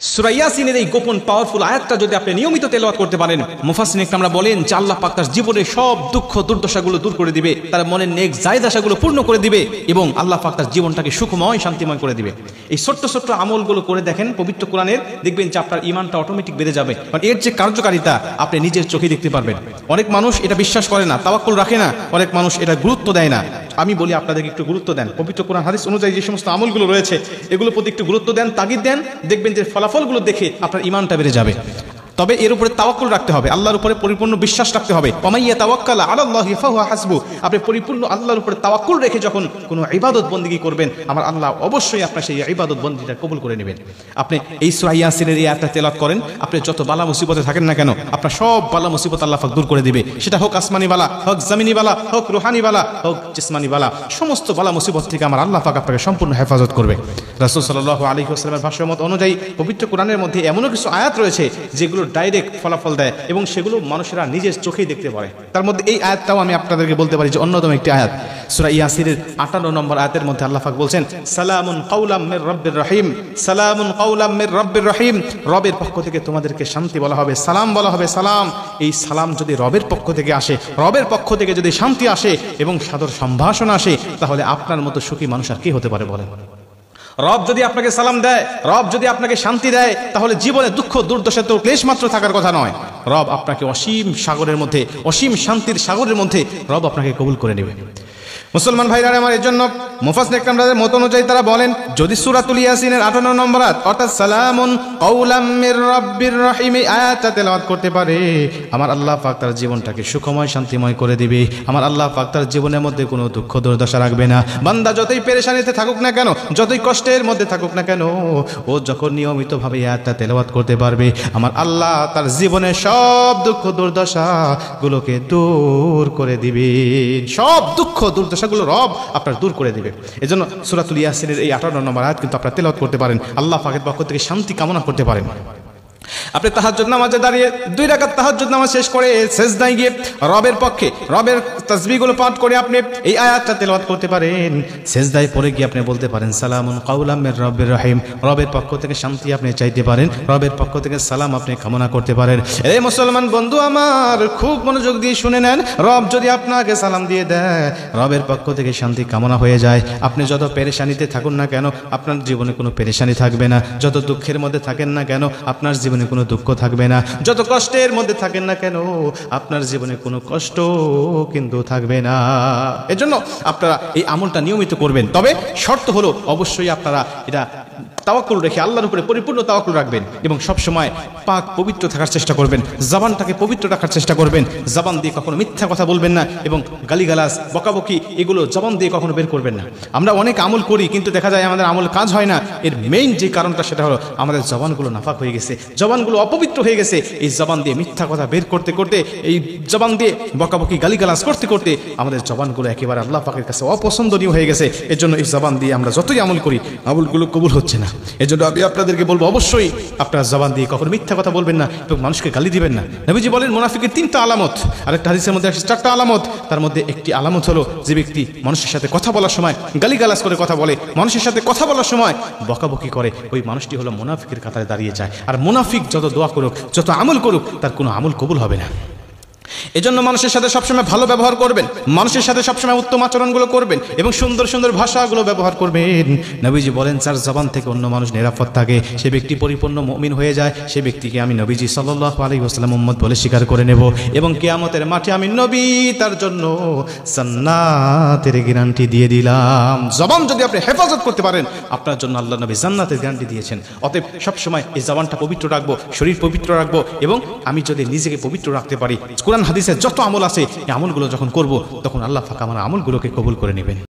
সূরা ইয়াসিনের এই গোপন পাওয়ারফুল আয়াতটা যদি আপনি নিয়মিত তেলাওয়াত করতে পারেন, মুফাসসিরিন ইকরামরা বলেন যে আল্লাহ পাক তার জীবনের সব দুঃখ দুর্দশাগুলো দূর করে দিবে, তার মনের নেক জায়েদ আশাগুলো পূর্ণ করে দিবে এবং আল্লাহ পাক তার জীবনটাকে সুখময় শান্তিময় করে দিবে। এই ছোট্ট ছোট্ট আমলগুলো করে দেখেন পবিত্র কোরআনের, দেখবেন যে আপনার ঈমানটা অটোমেটিক বেড়ে যাবে। কারণ এর যে কার্যকারিতা আপনি নিজের চোখে দেখতে পারবেন। অনেক মানুষ এটা বিশ্বাস করে না, তাওয়াক্কুল রাখে না, অনেক মানুষ এটা গুরুত্ব দেয় না। আমি বলি আপনাদেরকে একটু গুরুত্ব দেন, পবিত্র কোরআন হাদিস অনুযায়ী যে সমস্ত আমলগুলো রয়েছে এগুলোর প্রতি একটু গুরুত্ব দেন, তাগিদ দেন, দেখবেন যে ফলাফলগুলো দেখে আপনার ঈমানটা বেড়ে যাবে। তবে এর উপরে তাওয়াক্কুল রাখতে হবে, আল্লাহর উপরে পরিপূর্ণ বিশ্বাস রাখতে হবে। ওমাইয়া তাওয়াক্কালা আলাল্লাহি ফাহুয়া হাসবু, আপনি পরিপূর্ণ আল্লাহর উপরে তাওয়াক্কুল রেখে যখন কোনো ইবাদত বন্দেগী করবেন, আমার আল্লাহ অবশ্যই আপনার সেই ইবাদত বন্দেগীটা কবুল করে নেবেন। আপনি এই সূরা ইয়াসিনের এই আয়াতটা তেলাওয়াত করেন, আপনি যত বালা মুসিবতে থাকেন না কেন, আপনার সব বালা মুসিবত আল্লাহ পাক দূর করে দিবে। সেটা হোক আসমানি বালা, হোক জমিনি বালা, হোক রুহানি বালা, হোক জিসমানি বালা, সমস্ত বালা মুসিবত থেকে আমার আল্লাহ পাক আপনাকে সম্পূর্ণ হেফাজত করবে। রাসূল সাল্লাল্লাহু আলাইহি ওয়াসাল্লামের ভাষ্যমত অনুযায়ী পবিত্র কোরআনের মধ্যে এমনও কিছু আয়াত রয়েছে যেগুলো ডাইরেক্ট ফলাফল দেয় এবং সেগুলো মানুষেরা নিজের চোখেই দেখতে পারে। তার মধ্যে এই আয়াতটাও আমি আপনাদেরকে বলতে পারি যে অন্যতম একটি আয়াত। সূরা ইয়াসিনের 58 নম্বর আয়াতের মধ্যে আল্লাহ পাক বলছেন, সালামুন কাওলাম মির রাব্বির রহিম, সালামুন কাওলাম মির রাব্বির রহিম, রবের পক্ষ থেকে তোমাদেরকে শান্তি বলা হবে, সালাম বলা হবে। সালাম, এই সালাম যদি রবের পক্ষ থেকে আসে, রবের পক্ষ থেকে যদি শান্তি আসে এবং সাদর সম্ভাষণ আসে, তাহলে আপনার মতো সুখী মানুষ আর কি হতে পারে বলেন? রব যদি আপনাকে সালাম দেয়, রব যদি আপনাকে শান্তি দেয়, তাহলে জীবনে দুঃখ দুর্দশা তো ক্লেশ মাত্র থাকার কথা নয়, রব আপনাকে অসীম সাগরের মধ্যে, অসীম শান্তির সাগরের মধ্যে রব আপনাকে কবুল করে নেবে। মুসলমান ভাইরা আমার, এর জন্য মুফাসসিরিন ইকরামদের মত অনুযায়ী তারা বলেন, যদি সূরাতুল ইয়াসিনের 58 নম্বর আয়াত অর্থাৎ সালামুন কাওলাম মির রাব্বির রহিম এই আয়াতটা তেলাওয়াত করতে পারে, আমার আল্লাহ পাক তার জীবনটাকে সুখময় শান্তিময় করে দিবে। আমার আল্লাহ পাক তার জীবনের মধ্যে কোনো দুঃখ দুর্দশা রাখবে না। বান্দা যতই পেরেশানিতে থাকুক না কেন, যতই কষ্টের মধ্যে থাকুক না কেন, ও যখন নিয়মিতভাবে এই আয়াতটা তেলাওয়াত করতে পারবে, আমার আল্লাহ তার জীবনের সব দুঃখ দুর্দশা গুলোকে দূর করে দিবে। সব দুঃখ দুর্দশা গুলো রব আপনার দূর করে দিবে। এজন্য সূরাতুল ইয়াসিনের এই 58 নম্বর আয়াত কিন্তু আপনারা তেলাওয়াত করতে পারেন, আল্লাহ পাকের পক্ষ থেকে শান্তি কামনা করতে পারেন। আপনি তাহাজ্জুদ নামাজে দাঁড়িয়ে 2 রাকাত তাহাজ্জুদ নামাজ শেষ করে সিজদায় গিয়ে রবের পক্ষে রবের তাসবিহগুলো পাঠ করে আপনি এই আয়াতটা তেলাওয়াত করতে পারেন। সিজদায় পড়ে গিয়ে আপনি বলতে পারেন, সালামুন কাওলাম মির রাব্বির রহিম, রবের পক্ষ থেকে শান্তি আপনি চাইতে পারেন, রবের পক্ষ থেকে সালাম আপনি কামনা করতে পারেন। এই মুসলমান বন্ধু আমার, খুব মনোযোগ দিয়ে শুনে নেন, রব যদি আপনাকে সালাম দিয়ে দেয়, রবের পক্ষ থেকে শান্তি কামনা হয়ে যায়, আপনি যত পেরেশানিতে থাকুন না কেন, আপনার জীবনে কোনো পেরেশানি থাকবে না। যত দুঃখের মধ্যে থাকেন না কেন, আপনার জীবনে কোনো দুঃখ থাকবে না। যত কষ্টের মধ্যে থাকেন না কেন, আপনার জীবনে কোনো কষ্ট কিন্তু থাকবে না। এজন্য আপনারা এই আমলটা নিয়মিত করবেন। তবে শর্ত হলো অবশ্যই আপনারা এটা তাওয়াক্কুল রেখে আল্লাহর উপরে পরিপূর্ণ তাওয়াক্কুল রাখবেন এবং সব সময় পাক পবিত্র থাকার চেষ্টা করবেন, জবানটাকে পবিত্র রাখার চেষ্টা করবেন। জবান দিয়ে কখনো মিথ্যা কথা বলবেন না এবং গালিগালাজ বকাবকি এগুলো জবান দিয়ে কখনো বের করবেন না। আমরা অনেক আমল করি কিন্তু দেখা যায় আমাদের আমল কাজ হয় না। এর মেইন যে কারণটা সেটা হলো আমাদের জবানগুলো নাফাক হয়ে গেছে, জবানগুলো অপবিত্র হয়ে গেছে। এই জবান দিয়ে মিথ্যা কথা বের করতে করতে, এই জবান দিয়ে বকাবকি গালিগালাজ করতে করতে আমাদের জবানগুলো একেবারে আল্লাহ পাকের কাছে অপছন্দনীয় হয়ে গেছে। এর জন্য এই জবান দিয়ে আমরা যতই আমল করি, আমলগুলো কবুল হচ্ছে না। এজন্য আমি আপনাদেরকে বলবো, অবশ্যই আপনারা জবান দিয়ে কখনো মিথ্যা কথা বলবেন না এবং মানুষকে গালি দিবেন না। নবীজি বলেন মুনাফিকের 3টা আলামত, আরেকটা হাদিসের মধ্যে 4টা আলামত। তার মধ্যে একটি আলামত হলো যে ব্যক্তি মানুষের সাথে কথা বলার সময় গালিগালাজ করে কথা বলে, মানুষের সাথে কথা বলার সময় বকাবকি করে, ওই মানুষটি হলো মুনাফিকের কাতারে দাঁড়িয়ে যায়। আর মুনাফিক যত দোয়া করুক, যত আমল করুক, তার কোনো আমল কবুল হবে না। এজন্য মানুষের সাথে সবসময় ভালো ব্যবহার করবেন, মানুষের সাথে সবসময় উত্তম আচরণগুলো করবেন এবং সুন্দর সুন্দর ভাষাগুলো ব্যবহার করবেন। নবীজি বলেন, যার জবান থেকে অন্য মানুষ নিরাপদ থাকে, সে ব্যক্তি পরিপূর্ণ মুমিন হয়ে যায়। সে ব্যক্তিকে আমি নবীজি সাল্লাল্লাহু আলাইহি ওয়াসাল্লাম উম্মত বলে স্বীকার করে নেব এবং কিয়ামতের মাঠে আমি নবী তার জন্য জান্নাতের গ্যারান্টি দিয়ে দিলাম। জবান যদি আপনি হেফাজত করতে পারেন, আপনার জন্য আল্লাহ নবী জান্নাতের গ্যারান্টি দিয়েছেন। অতএব সবসময় এই জবানটা পবিত্র রাখবো, শরীর পবিত্র রাখবো এবং আমি যদি নিজেকে পবিত্র রাখতে পারি, কোরআন হাদিসের যত আমল আছে এই আমলগুলো যখন করব, তখন আল্লাহ পাক আমার আমলগুলোকে কবুল করে নেবেন।